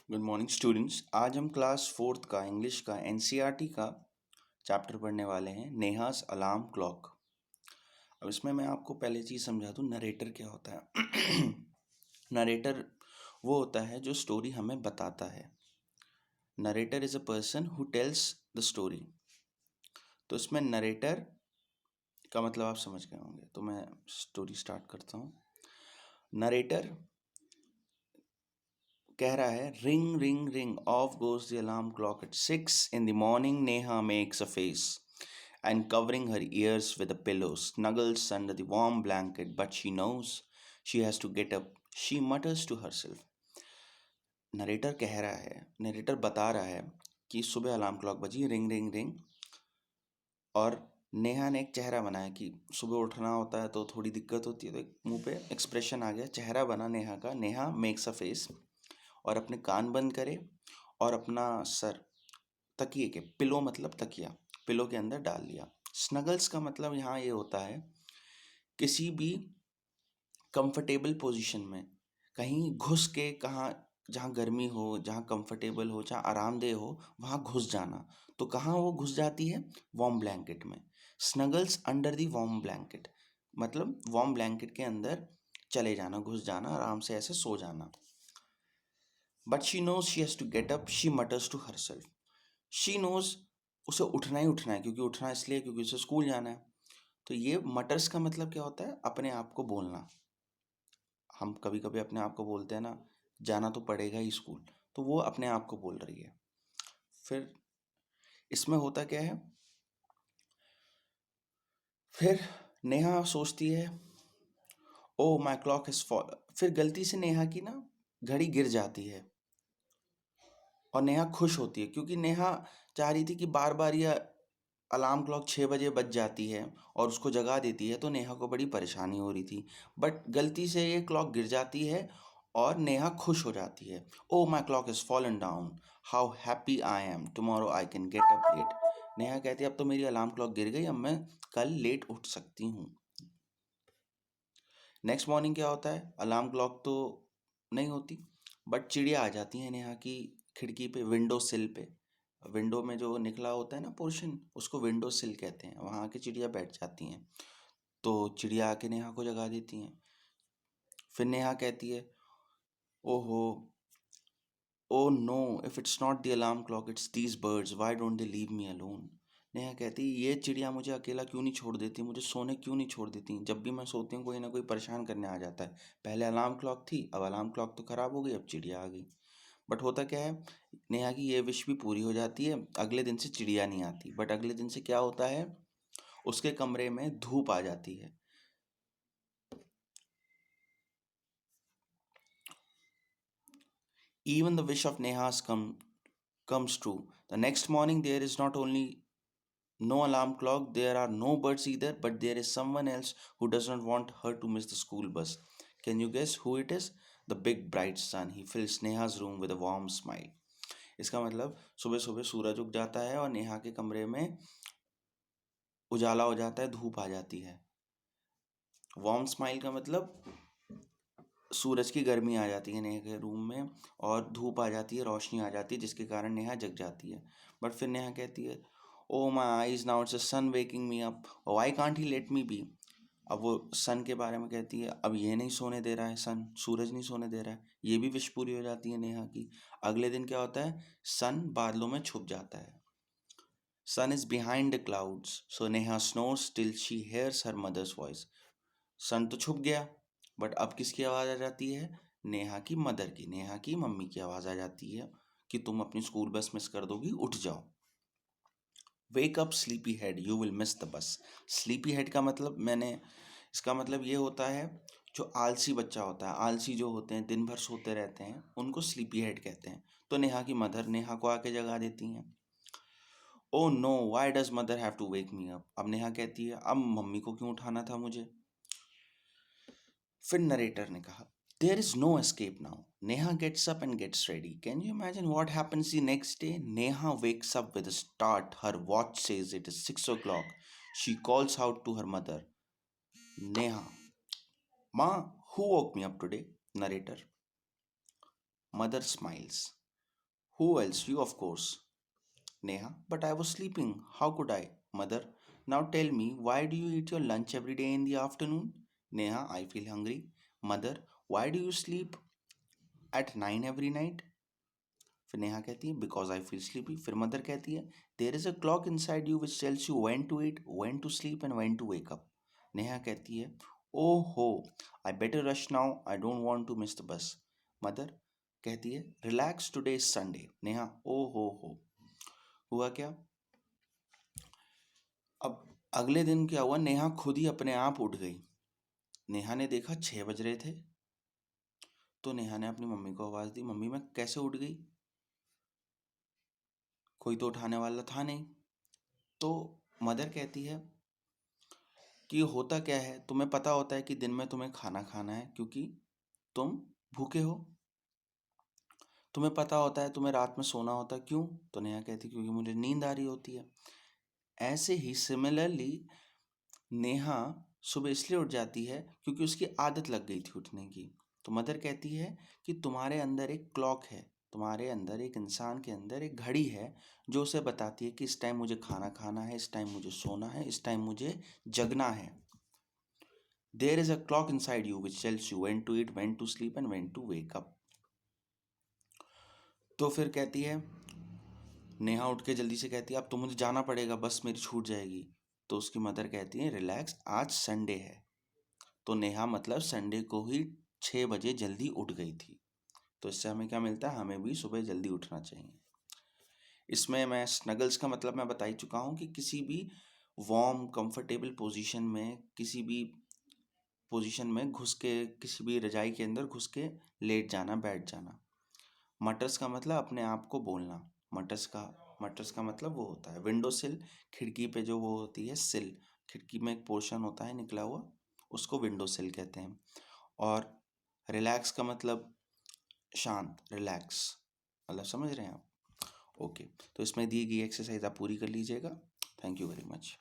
Good morning students. आज हम class fourth का इंग्लिश का एनसीईआरटी का चैप्टर पढ़ने वाले हैं, नेहास अलार्म क्लॉक। अब इसमें मैं आपको पहले चीज़ समझा दूँ, नरेटर क्या होता है। नरेटर वो होता है जो स्टोरी हमें बताता है। Narrator is a person who tells the story. तो इसमें नरेटर का मतलब आप समझ गए होंगे, तो मैं स्टोरी स्टार्ट करता हूँ। नरेटर कह रहा है, ring ring ring off goes the alarm clock at 6 in the morning. Neha makes a face and covering her ears with a pillow snuggles under the warm blanket, but she knows she has to get up. She mutters to herself. Narrator बता रहा है कि सुबह alarm clock बजी, ring ring ring, और नेहा ने एक चेहरा बनाया कि सुबह उठना होता है तो थोड़ी दिक्कत होती है, तो एक मुंह पे एक्सप्रेशन आ गया, चेहरा बना नेहा का। नेहा मेक्स अ फेस और अपने कान बंद करे और अपना सर तकिए के, पिलो मतलब तकिया, पिलो के अंदर डाल लिया। स्नगल्स का मतलब यहाँ ये होता है किसी भी कंफर्टेबल पोजीशन में कहीं घुस के, कहाँ जहाँ गर्मी हो, जहाँ कंफर्टेबल हो, जहाँ आरामदेह हो, वहाँ घुस जाना। तो कहाँ वो घुस जाती है? वार्म ब्लैंकेट में। Snuggles under the warm blanket मतलब वार्म ब्लैंकेट के अंदर चले जाना, घुस जाना, आराम से ऐसे सो जाना। But she knows she has to get up, she mutters to herself. She knows उसे उठना ही उठना है, क्योंकि उठना इसलिए क्योंकि उसे स्कूल जाना है। तो ये मटर्स का मतलब क्या होता है? अपने आप को बोलना। हम कभी कभी अपने आप को बोलते हैं ना, जाना तो पड़ेगा ही स्कूल, तो वो अपने आप को बोल रही है। फिर इसमें होता क्या है, फिर नेहा सोचती है, oh my clock is fall. फिर गलती से नेहा की ना घड़ी गिर जाती है और नेहा खुश होती है, क्योंकि नेहा चाह रही थी कि बार बार ये अलार्म क्लॉक 6 बजे बज जाती है और उसको जगा देती है, तो नेहा को बड़ी परेशानी हो रही थी। बट गलती से ये क्लॉक गिर जाती है और नेहा खुश हो जाती है। Oh my clock is fallen down, how happy I am, tomorrow I can get up late. Neha कहती है, अब तो मेरी अलार्म क्लॉक गिर गई, अब मैं कल लेट उठ सकती हूँ। नेक्स्ट मॉर्निंग क्या होता है? अलार्म क्लॉक तो नहीं होती, बट चिड़िया आ जाती है नेहा की खिड़की पे, विंडो सिल पे। विंडो में जो निकला होता है ना पोर्शन, उसको विंडो सिल कहते हैं। वहाँ आके चिड़िया बैठ जाती हैं, तो चिड़िया आके नेहा को जगा देती हैं। फिर नेहा कहती है, ओहो, oh no, if it's not the alarm clock it's these birds, why don't they leave me alone. Neha कहती है, ये चिड़िया मुझे अकेला क्यों नहीं छोड़ देती, मुझे सोने क्यों नहीं छोड़ देती। जब भी मैं सोती हूँ कोई ना कोई परेशान करने आ जाता है। पहले अलार्म क्लॉक थी, अब अलार्म क्लॉक तो ख़राब हो गई, अब चिड़िया आ गई। बट होता क्या है, नेहा की ये विश भी पूरी हो जाती है, अगले दिन से चिड़िया नहीं आती। बट अगले दिन से क्या होता है, उसके कमरे में धूप आ जाती है। Even the wish of Neha's comes true. The next morning, there is not only no alarm clock, there are no birds either, but there is someone else who does not want her to miss the school bus. Can you guess who it is? The big bright sun. He fills Neha's room with a warm smile. इसका मतलब सुबह सुबह सूरज उग जाता है और नेहा के कमरे में उजाला हो जाता है, धूप आ जाती है। वार्म स्माइल का मतलब सूरज की गर्मी आ जाती है नेहा के रूम में, और धूप आ जाती है, रोशनी आ जाती है, जिसके कारण नेहा जग जाती है। बट फिर नेहा कहती है, oh my eyes now it's a sun waking me up, why can't he let me be. अब वो सन के बारे में कहती है, अब ये नहीं सोने दे रहा है, सन सूरज नहीं सोने दे रहा है। ये भी विश पूरी हो जाती है नेहा की। अगले दिन क्या होता है, सन बादलों में छुप जाता है। Sun is behind the clouds, so Neha snores till she hears her mother's voice. Sun तो छुप गया, बट अब किसकी आवाज़ आ जाती है? नेहा की मदर की, नेहा की मम्मी की आवाज़ आ जाती है कि तुम अपनी स्कूल बस मिस कर दोगी, उठ जाओ। Wake up sleepy head, you will miss the बस। स्लीपी हेड का मतलब इसका मतलब ये होता है, जो आलसी बच्चा होता है, आलसी जो होते हैं, दिन भर सोते रहते हैं, उनको स्लीपी हेड कहते हैं। तो नेहा की मदर नेहा को आके जगा देती हैं। Oh no, why does mother have to wake me up. अब नेहा कहती है, अब मम्मी को क्यों उठाना था मुझे। फिर नरेटर ने कहा, there is no escape now. Neha gets up and gets ready. Can you imagine what happens the next day? Neha wakes up with a start. Her watch says it is 6 o'clock. She calls out to her mother, Neha, Ma, who woke me up today? Narrator. Mother smiles. Who else? You, of course. Neha, but I was sleeping. How could I? Mother, now tell me, why do you eat your lunch every day in the afternoon? Neha, I feel hungry. Mother, why do you sleep at 9 every night? फिर नेहा कहती है because I feel sleepy. फिर mother कहती है there is a clock inside you which tells you when to eat, when to sleep and when to wake up. Neha कहती है oh ho, I better rush now, I don't want to miss the bus. Mother कहती है relax, today is Sunday. Neha oh ho. हुआ क्या? अब अगले दिन क्या हुआ, नेहा खुद ही अपने आप उठ गई. नेहा ने देखा 6 बज रहे थे. तो नेहा ने अपनी मम्मी को आवाज़ दी, मम्मी मैं कैसे उठ गई, कोई तो उठाने वाला था नहीं. तो मदर कहती है कि होता क्या है, तुम्हें पता होता है कि दिन में तुम्हें खाना खाना है क्योंकि तुम भूखे हो. तुम्हें पता होता है तुम्हें रात में सोना होता है, क्यों? तो नेहा कहती क्योंकि मुझे नींद आ रही होती है. ऐसे ही सिमिलरली नेहा सुबह इसलिए उठ जाती है क्योंकि उसकी आदत लग गई थी उठने की. तो मदर कहती है कि तुम्हारे अंदर एक क्लॉक है, तुम्हारे अंदर एक इंसान के अंदर एक घड़ी है जो उसे बताती है कि इस टाइम मुझे खाना खाना है, इस टाइम मुझे सोना है, इस टाइम मुझे जगना है. There is a clock inside you which tells you when to eat, when to sleep and when to wake up. तो फिर कहती है नेहा उठ के जल्दी से कहती है अब तो मुझे जाना पड़ेगा, बस मेरी छूट जाएगी. तो उसकी मदर कहती है रिलैक्स, आज संडे है. तो नेहा मतलब संडे को ही 6 बजे जल्दी उठ गई थी. तो इससे हमें क्या मिलता है, हमें भी सुबह जल्दी उठना चाहिए. इसमें मैं स्नगल्स का मतलब मैं बता ही चुका हूँ कि किसी भी वार्म कंफर्टेबल पोजीशन में, किसी भी पोजीशन में घुस के, किसी भी रजाई के अंदर घुस के लेट जाना, बैठ जाना. मटर्स का मतलब अपने आप को बोलना. मटर्स का मतलब वो होता है विंडो सिल, खिड़की पे जो वो होती है सिल, खिड़की में एक पोर्शन होता है निकला हुआ, उसको विंडो सिल कहते हैं. और रिलैक्स का मतलब शांत, रिलैक्स मतलब समझ रहे हैं आप? ओके, तो इसमें दी गई एक्सरसाइज आप पूरी कर लीजिएगा. Thank you very much.